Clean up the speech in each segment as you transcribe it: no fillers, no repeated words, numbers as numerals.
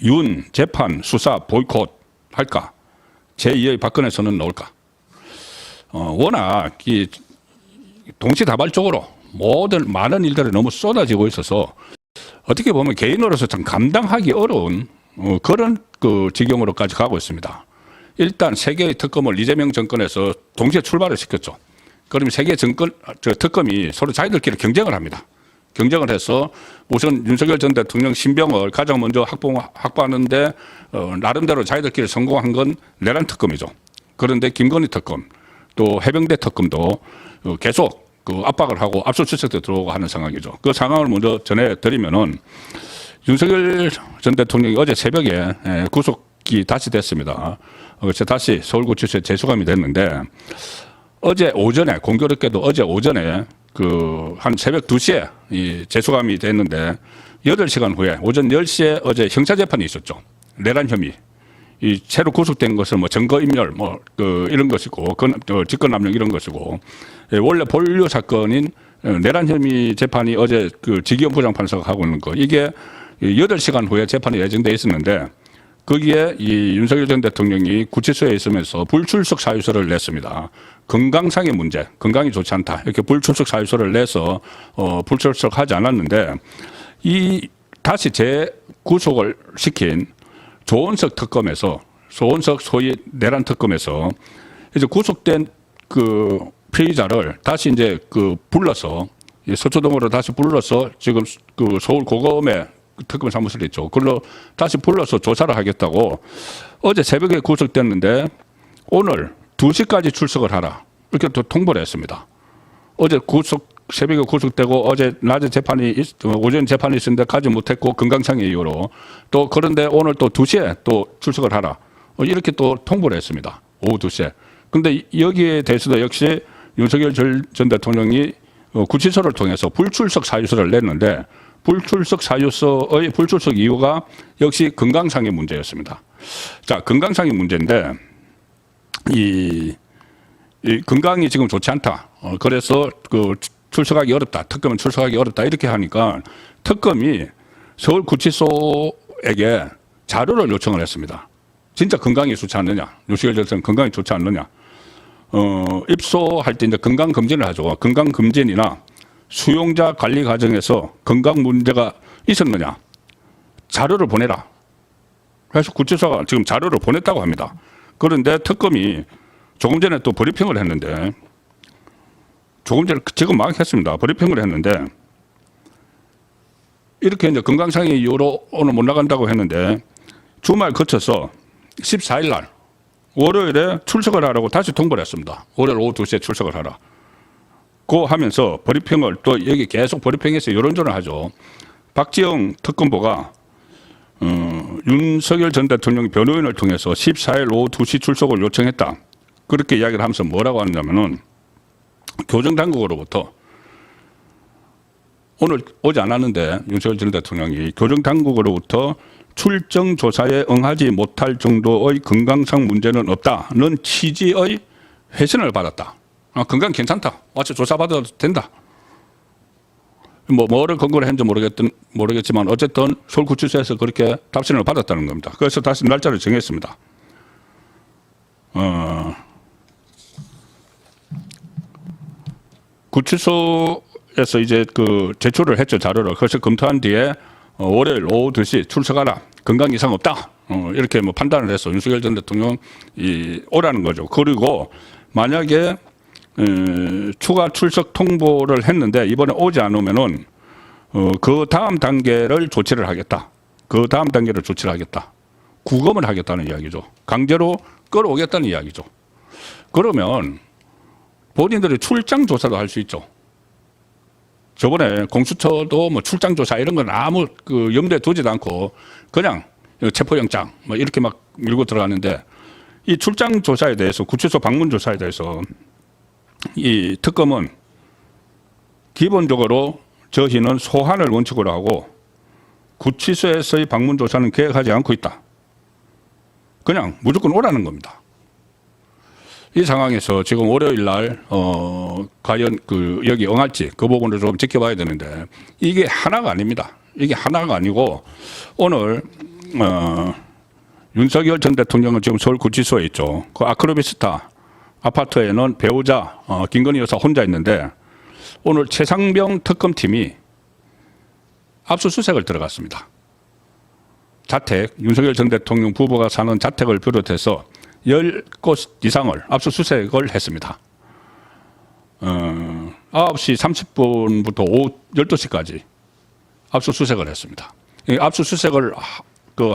윤 재판 수사 보이콧 할까? 제2의 박근혜 선언 나올까? 워낙 이 동시다발적으로 모든 많은 일들이 너무 쏟아지고 있어서 어떻게 보면 개인으로서 참 감당하기 어려운 그런 그 지경으로까지 가고 있습니다. 일단 세 개의 특검을 이재명 정권에서 동시에 출발을 시켰죠. 그러면 세 개의 특검이 서로 자기들끼리 경쟁을 합니다. 경쟁을 해서 우선 윤석열 전 대통령 신병을 가장 먼저 확보하는데 나름대로 자기들끼리 성공한 건 내란 특검이죠. 그런데 김건희 특검 또 해병대 특검도 계속 그 압박을 하고 압수수색도 들어오고 하는 상황이죠. 그 상황을 먼저 전해드리면은 윤석열 전 대통령이 어제 새벽에 구속이 다시 됐습니다. 다시 서울구치소에 재수감이 됐는데 어제 오전에 공교롭게도 어제 오전에 그 한 새벽 2시에 이 재수감이 됐는데 8시간 후에 오전 10시에 어제 형사재판이 있었죠. 내란 혐의. 이 새로 구속된 것은 뭐 증거인멸 뭐 그 이런 것이고 직권남용 이런 것이고 원래 본류 사건인 내란 혐의 재판이 어제 그 지기현 부장판사가 하고 있는 거 이게 8시간 후에 재판이 예정돼 있었는데 거기에 이 윤석열 전 대통령이 구치소에 있으면서 불출석 사유서를 냈습니다. 건강상의 문제, 건강이 좋지 않다 이렇게 불출석 사유서를 내서 불출석하지 않았는데 이 다시 재구속을 시킨 조은석 특검에서 조은석 소위 내란 특검에서 이제 구속된 그 피의자를 다시 이제 그 불러서 서초동으로 다시 불러서 지금 그 서울 고검에 특검 사무실이 있죠. 그걸로 다시 불러서 조사를 하겠다고 어제 새벽에 구속됐는데 오늘 2시까지 출석을 하라 이렇게 또 통보를 했습니다. 어제 새벽에 구속되고 어제 낮에 오전 재판이 있었는데 가지 못했고 건강상의 이유로 또 그런데 오늘 또 2시에 또 출석을 하라 이렇게 또 통보를 했습니다. 오후 2시에. 근데 여기에 대해서도 역시 윤석열 전 대통령이 구치소를 통해서 불출석 사유서를 냈는데 불출석 사유서의 불출석 이유가 역시 건강상의 문제였습니다. 자, 건강상의 문제인데 이 건강이 지금 좋지 않다. 그래서 그 출석하기 어렵다. 특검은 출석하기 어렵다. 이렇게 하니까 특검이 서울구치소에게 자료를 요청을 했습니다. 진짜 건강이 좋지 않느냐. 윤석열 전 대통령 건강이 좋지 않느냐. 입소할 때 이제 건강검진을 하죠. 건강검진이나 수용자 관리 과정에서 건강 문제가 있었느냐. 자료를 보내라. 그래서 구치소가 지금 자료를 보냈다고 합니다. 그런데 특검이 조금 전에 또 브리핑을 했는데 조금 전에 지금 막 했습니다. 브리핑을 했는데 이렇게 이제 건강상의 이유로 오늘 못 나간다고 했는데 주말 거쳐서 14일 날 월요일에 출석을 하라고 다시 통보를 했습니다. 월요일 오후 2시에 출석을 하라. 고 하면서 브리핑을 또 여기 계속 브리핑해서 이런저런 하죠. 박지영 특검보가 윤석열 전 대통령 변호인을 통해서 14일 오후 2시 출석을 요청했다. 그렇게 이야기를 하면서 뭐라고 하냐면은 교정당국으로부터 오늘 오지 않았는데 윤석열 전 대통령이 교정당국으로부터 출정 조사에 응하지 못할 정도의 건강상 문제는 없다는 취지의 회신을 받았다. 건강 괜찮다. 와서 조사받아도 된다. 뭐를 근거로 했는지 모르겠지만 어쨌든 서울구치소에서 그렇게 답신을 받았다는 겁니다. 그래서 다시 날짜를 정했습니다. 구치소에서 이제 그 제출을 했죠. 자료를. 그래서 검토한 뒤에 월요일 오후 2시 출석하라. 건강 이상 없다. 이렇게 뭐 판단을 해서 윤석열 전 대통령이 오라는 거죠. 그리고 만약에 추가 출석 통보를 했는데 이번에 오지 않으면은 그 다음 단계를 조치를 하겠다. 그 다음 단계를 조치를 하겠다. 구금을 하겠다는 이야기죠. 강제로 끌어오겠다는 이야기죠. 그러면 본인들이 출장 조사도 할 수 있죠. 저번에 공수처도 뭐 출장 조사 이런 건 아무 그 염두에 두지도 않고 그냥 체포영장 뭐 이렇게 막 밀고 들어가는데 이 출장 조사에 대해서 구치소 방문 조사에 대해서 이 특검은 기본적으로 저희는 소환을 원칙으로 하고 구치소에서의 방문 조사는 계획하지 않고 있다. 그냥 무조건 오라는 겁니다. 이 상황에서 지금 월요일 날 과연 그 여기 응할지 그 부분을 좀 지켜봐야 되는데 이게 하나가 아닙니다. 이게 하나가 아니고 오늘 윤석열 전 대통령은 지금 서울구치소에 있죠. 그 아크로비스타 아파트에는 배우자 김건희 여사 혼자 있는데 오늘 최상병 특검팀이 압수수색을 들어갔습니다. 자택, 윤석열 전 대통령 부부가 사는 자택을 비롯해서 10곳 이상을 압수수색을 했습니다. 9시 30분부터 오후 12시까지 압수수색을 했습니다. 이 압수수색을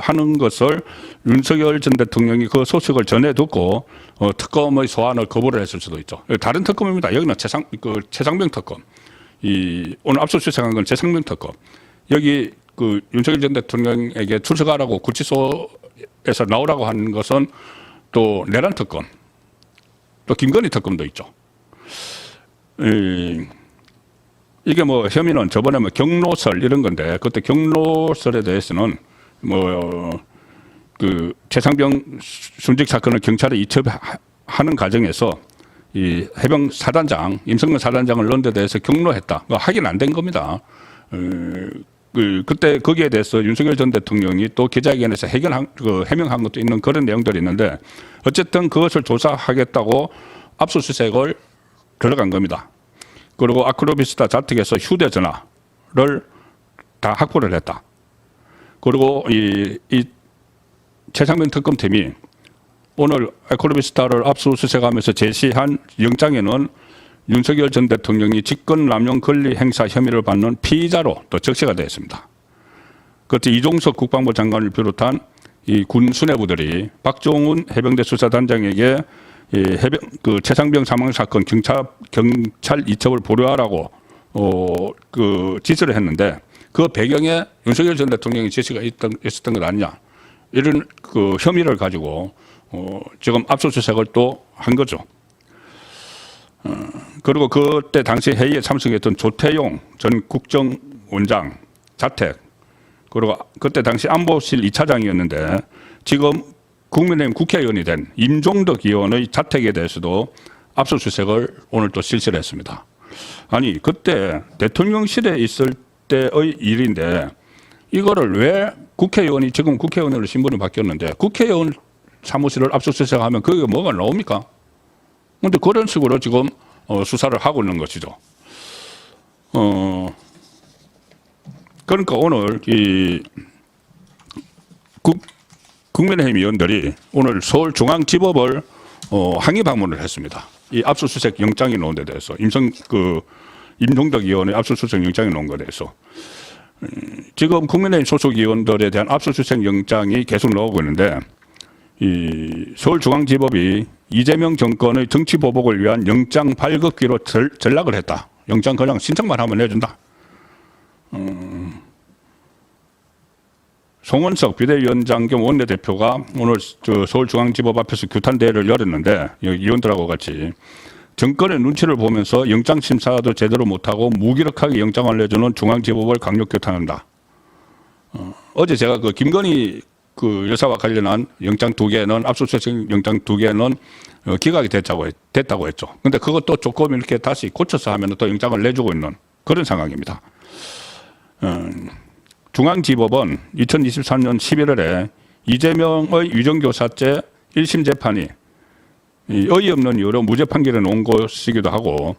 하는 것을 윤석열 전 대통령이 그 소식을 전해 듣고 특검의 소환을 거부를 했을 수도 있죠. 다른 특검입니다. 여기는 최상병 특검. 오늘 압수수색한 건 최상병 특검. 여기 윤석열 전 대통령에게 출석하라고 구치소에서 나오라고 하는 것은 또 내란 특검, 또 김건희 특검도 있죠. 이게 뭐 혐의는 저번에 뭐 경로설 이런 건데 그때 경로설에 대해서는 최상병 순직 사건을 경찰에 이첩하는 과정에서 이 해병 사단장 임성근 사단장을 넣은 데 대해서 경로했다. 확인 안 된 겁니다. 그때 거기에 대해서 윤석열 전 대통령이 또 기자회견에서 해명한 것도 있는 그런 내용들이 있는데 어쨌든 그것을 조사하겠다고 압수수색을 들어간 겁니다. 그리고 아크로비스타 자택에서 휴대전화를 다 확보를 했다. 그리고 이 최상병 특검팀이 오늘 아크로비스타를 압수수색하면서 제시한 영장에는 윤석열 전 대통령이 직권남용 권리 행사 혐의를 받는 피의자로 또 적시가 되어 있습니다. 그때 이종석 국방부 장관을 비롯한 이 군 수뇌부들이 박종훈 해병대 수사단장에게 최상병 사망 사건 경찰 이첩을 보류하라고 지시를 했는데 그 배경에 윤석열 전 대통령의 지시가 있었던 것 아니냐 이런 혐의를 가지고 지금 압수수색을 또 한 거죠. 그리고 그때 당시 회의에 참석했던 조태용 전 국정원장 자택, 그리고 그때 당시 안보실 2차장이었는데 지금 국민의힘 국회의원이 된 임종덕 의원의 자택에 대해서도 압수수색을 오늘 또 실시를 했습니다. 아니 그때 대통령실에 있을 때의 일인데 이거를 왜 국회의원이 지금 국회의원으로 신분이 바뀌었는데 국회의원 사무실을 압수수색하면 그게 뭐가 나옵니까? 그런데 그런 식으로 지금 수사를 하고 있는 것이죠. 그러니까 오늘 국민의힘 의원들이 오늘 서울중앙지법을 항의 방문을 했습니다. 이 압수수색 영장이 나온 데 대해서 임종덕 의원의 압수수색 영장이 나온 것에 대해서 지금 국민의힘 소속 의원들에 대한 압수수색 영장이 계속 나오고 있는데 이 서울중앙지법이 이재명 정권의 정치 보복을 위한 영장 발급기로 전락을 했다. 영장 그냥 신청만 하면 해준다. 송원석 비대위원장 겸 원내대표가 오늘 서울중앙지법 앞에서 규탄대회를 열었는데 의원들하고 같이 정권의 눈치를 보면서 영장 심사도 제대로 못하고 무기력하게 영장을 내주는 중앙지법을 강력 규탄한다. 어제 제가 김건희 여사와 관련한 영장 2개는 압수수색 영장 2개는 기각이 됐다고 했죠. 근데 그것도 조금 이렇게 다시 고쳐서 하면 또 영장을 내주고 있는 그런 상황입니다. 중앙지법은 2023년 11월에 이재명의 위정교사죄 1심 재판이 어이없는 이유로 무죄 판결에 놓은 것이기도 하고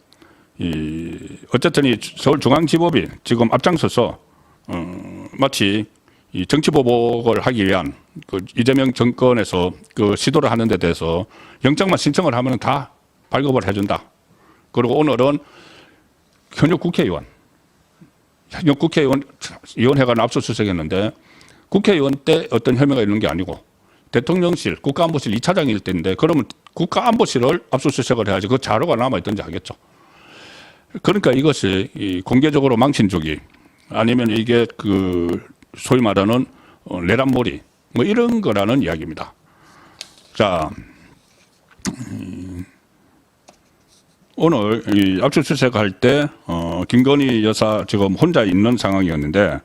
어쨌든 이 서울중앙지법이 지금 앞장서서 마치 이 정치보복을 하기 위한 이재명 정권에서 시도를 하는 데 대해서 영장만 신청을 하면 다 발급을 해준다. 그리고 오늘은 현역 국회의원회가 압수수색했는데 국회의원 때 어떤 혐의가 있는 게 아니고 대통령실 국가안보실 2차장일 때인데 그러면 국가안보실을 압수수색을 해야지 그 자료가 남아있든지 하겠죠. 그러니까 이것이 공개적으로 망신주기 아니면 이게 소위 말하는 내란몰이 뭐 이런 거라는 이야기입니다. 자, 오늘 이 압수수색할 때 김건희 여사 지금 혼자 있는 상황이었는데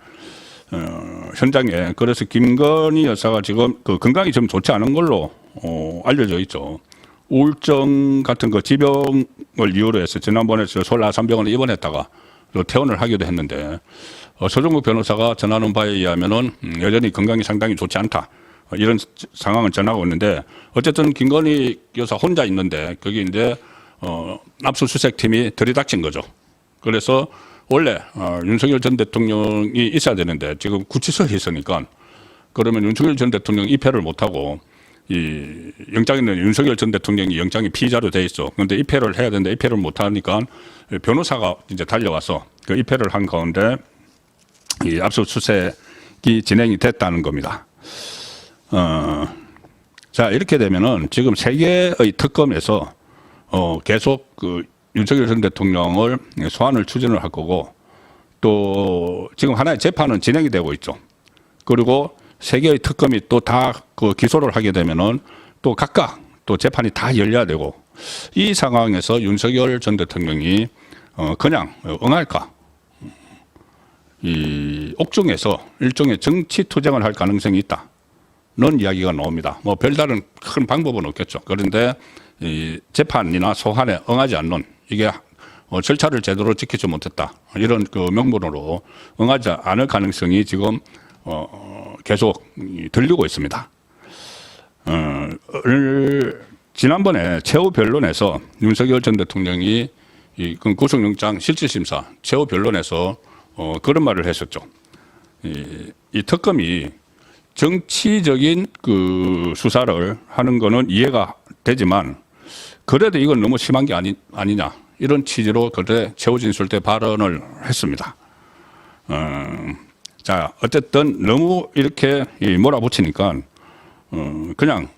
현장에 그래서 김건희 여사가 지금 건강이 좀 좋지 않은 걸로 알려져 있죠. 우울증 같은 지병을 이유로 해서 지난번에 서울 아산병원에 입원했다가 또 퇴원을 하기도 했는데 서종국 변호사가 전하는 바에 의하면은 여전히 건강이 상당히 좋지 않다. 이런 상황을 전하고 있는데 어쨌든 김건희 여사 혼자 있는데 거기 이제 압수수색 팀이 들이닥친 거죠. 그래서 원래 윤석열 전 대통령이 있어야 되는데 지금 구치소에 있으니까 그러면 윤석열 전 대통령 입회를 못하고 이 영장에는 윤석열 전 대통령이 영장이 피의자로 돼 있어. 그런데 입회를 해야 되는데 입회를 못하니까 변호사가 이제 달려와서 그 입회를 한 가운데 이 압수수색이 진행이 됐다는 겁니다. 자, 이렇게 되면은 지금 세 개의 특검에서 계속 그 윤석열 전 대통령을 소환을 추진을 할 거고 또 지금 하나의 재판은 진행이 되고 있죠. 그리고 세 개의 특검이 또 다 그 기소를 하게 되면은 또 각각 또 재판이 다 열려야 되고 이 상황에서 윤석열 전 대통령이 그냥 응할까? 이 옥중에서 일종의 정치 투쟁을 할 가능성이 있다는 이야기가 나옵니다. 뭐 별다른 큰 방법은 없겠죠. 그런데 이 재판이나 소환에 응하지 않는 이게 절차를 제대로 지키지 못했다. 이런 그 명분으로 응하지 않을 가능성이 지금 계속 들리고 있습니다. 지난번에 최후 변론에서 윤석열 전 대통령이 이 구속영장 실질심사 최후 변론에서 그런 말을 했었죠. 이 특검이 정치적인 그 수사를 하는 거는 이해가 되지만 그래도 이건 너무 심한 게 아니냐 이런 취지로 그때 최후 진술 때 발언을 했습니다. 자, 어쨌든 너무 이렇게 몰아붙이니까 그냥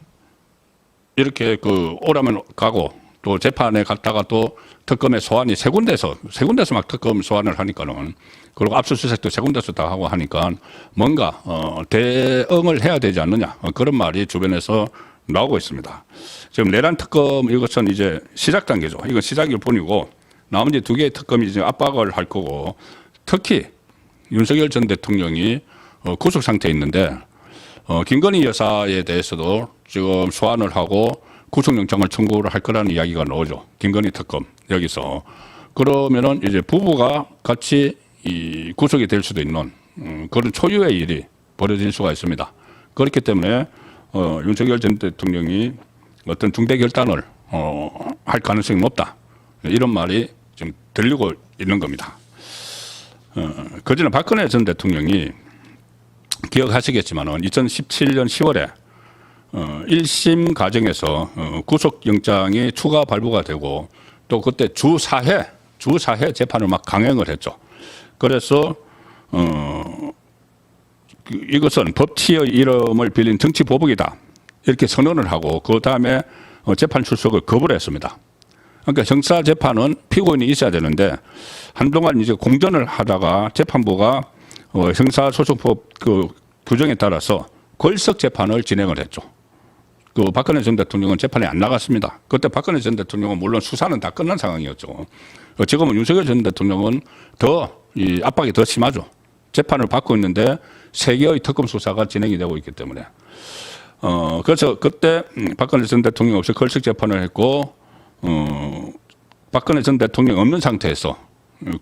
이렇게 그 오라면 가고 또 재판에 갔다가 또 특검의 소환이 세 군데서 막 특검 소환을 하니까는 그리고 압수수색도 세 군데서 다 하고 하니까 뭔가 대응을 해야 되지 않느냐 그런 말이 주변에서 나오고 있습니다. 지금 내란 특검 이것은 이제 시작 단계죠. 이건 시작일 뿐이고 나머지 두 개의 특검이 이제 압박을 할 거고 특히 윤석열 전 대통령이 구속 상태에 있는데 김건희 여사에 대해서도 지금 소환을 하고 구속영장을 청구를 할 거라는 이야기가 나오죠. 김건희 특검 여기서 그러면은 이제 부부가 같이 이 구속이 될 수도 있는 그런 초유의 일이 벌어질 수가 있습니다. 그렇기 때문에 윤석열 전 대통령이 어떤 중대 결단을 할 가능성이 높다. 이런 말이 지금 들리고 있는 겁니다. 그전에 박근혜 전 대통령이 기억하시겠지만은 2017년 10월에 1심 과정에서 구속영장이 추가 발부가 되고 또 그때 주 4회 재판을 막 강행을 했죠. 그래서 이것은 법치의 이름을 빌린 정치 보복이다 이렇게 선언을 하고 그 다음에 재판 출석을 거부를 했습니다. 그러니까 형사 재판은 피고인이 있어야 되는데 한동안 이제 공전을 하다가 재판부가 형사소송법 그 규정에 따라서 걸석 재판을 진행을 했죠. 그 박근혜 전 대통령은 재판에 안 나갔습니다. 그때 박근혜 전 대통령은 물론 수사는 다 끝난 상황이었죠. 지금은 윤석열 전 대통령은 더 이 압박이 더 심하죠. 재판을 받고 있는데 세 개의 특검 수사가 진행이 되고 있기 때문에. 그래서 그때 박근혜 전 대통령 없이 걸석 재판을 했고 박근혜 전 대통령 없는 상태에서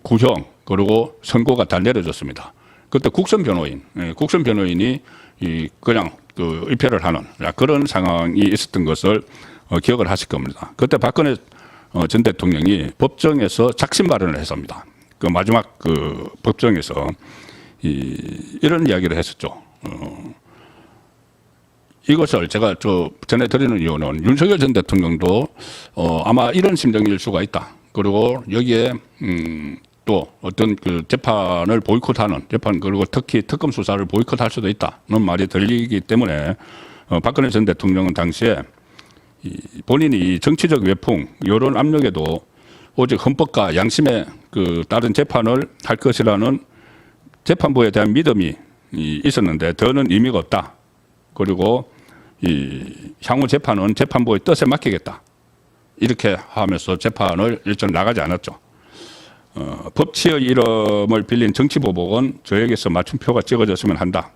구형 그리고 선고가 다 내려졌습니다. 그때 국선 변호인이 그냥 그 입회를 하는 그런 상황이 있었던 것을 기억을 하실 겁니다. 그때 박근혜 전 대통령이 법정에서 작심 발언을 했습니다. 그 마지막 그 법정에서 이런 이야기를 했었죠. 이것을 제가 전해 드리는 이유는 윤석열 전 대통령도 아마 이런 심정일 수가 있다. 그리고 여기에 또 어떤 그 재판을 보이콧하는 재판 그리고 특히 특검 수사를 보이콧할 수도 있다는 말이 들리기 때문에 박근혜 전 대통령은 당시에 본인이 정치적 외풍 이런 압력에도 오직 헌법과 양심에 그 따른 재판을 할 것이라는 재판부에 대한 믿음이 있었는데 더는 의미가 없다. 그리고 향후 재판은 재판부의 뜻에 맡기겠다. 이렇게 하면서 재판을 일정 나가지 않았죠. 법치의 이름을 빌린 정치보복은 저에게서 맞춤표가 찍어졌으면 한다.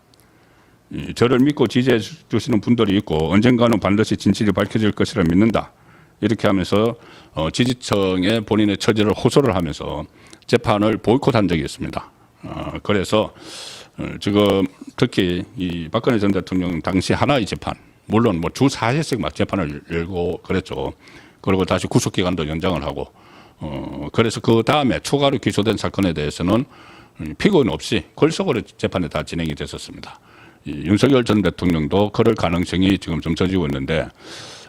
저를 믿고 지지해 주시는 분들이 있고 언젠가는 반드시 진실이 밝혀질 것이라 믿는다. 이렇게 하면서 지지층에 본인의 처지를 호소를 하면서 재판을 보이콧한 적이 있습니다. 그래서 지금 특히 이 박근혜 전 대통령 당시 하나의 재판, 물론 뭐 주 4회씩 막 재판을 열고 그랬죠. 그리고 다시 구속 기간도 연장을 하고, 그래서 그 다음에 추가로 기소된 사건에 대해서는 피고인 없이 골속으로 재판이 다 진행이 됐었습니다. 이 윤석열 전 대통령도 그럴 가능성이 지금 점쳐지고 있는데,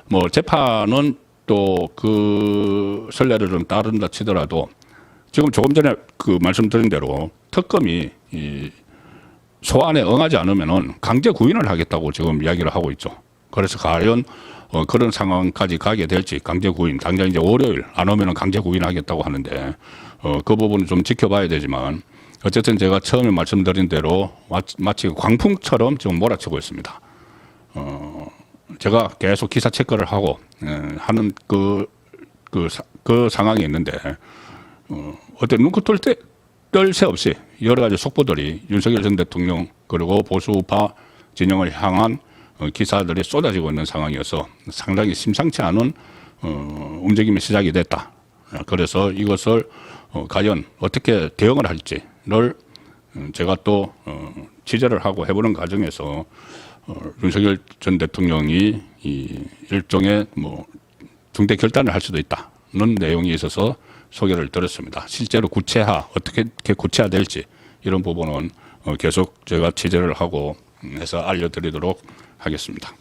뭐 재판은 또 그 선례를 좀 따른다 치더라도 지금 조금 전에 그 말씀드린 대로 특검이 이 소환에 응하지 않으면은 강제 구인을 하겠다고 지금 이야기를 하고 있죠. 그래서 과연 그런 상황까지 가게 될지, 강제 구인, 당장 이제 월요일 안 오면은 강제 구인하겠다고 하는데 그 부분은 좀 지켜봐야 되지만, 어쨌든 제가 처음에 말씀드린 대로 마치 광풍처럼 지금 몰아치고 있습니다. 제가 계속 기사 체크를 하고 하는 그 상황이 있는데, 어때 눈코 뜰 새 없이 여러 가지 속보들이 윤석열 전 대통령 그리고 보수파 진영을 향한 기사들이 쏟아지고 있는 상황이어서 상당히 심상치 않은 움직임이 시작이 됐다. 그래서 이것을 과연 어떻게 대응을 할지를 제가 또 취재를 하고 해보는 과정에서 윤석열 전 대통령이 이 일종의 뭐 중대 결단을 할 수도 있다는 내용이 있어서 소개를 드렸습니다. 실제로 어떻게 구체화될지 이런 부분은 계속 제가 취재를 하고 해서 알려드리도록 하겠습니다.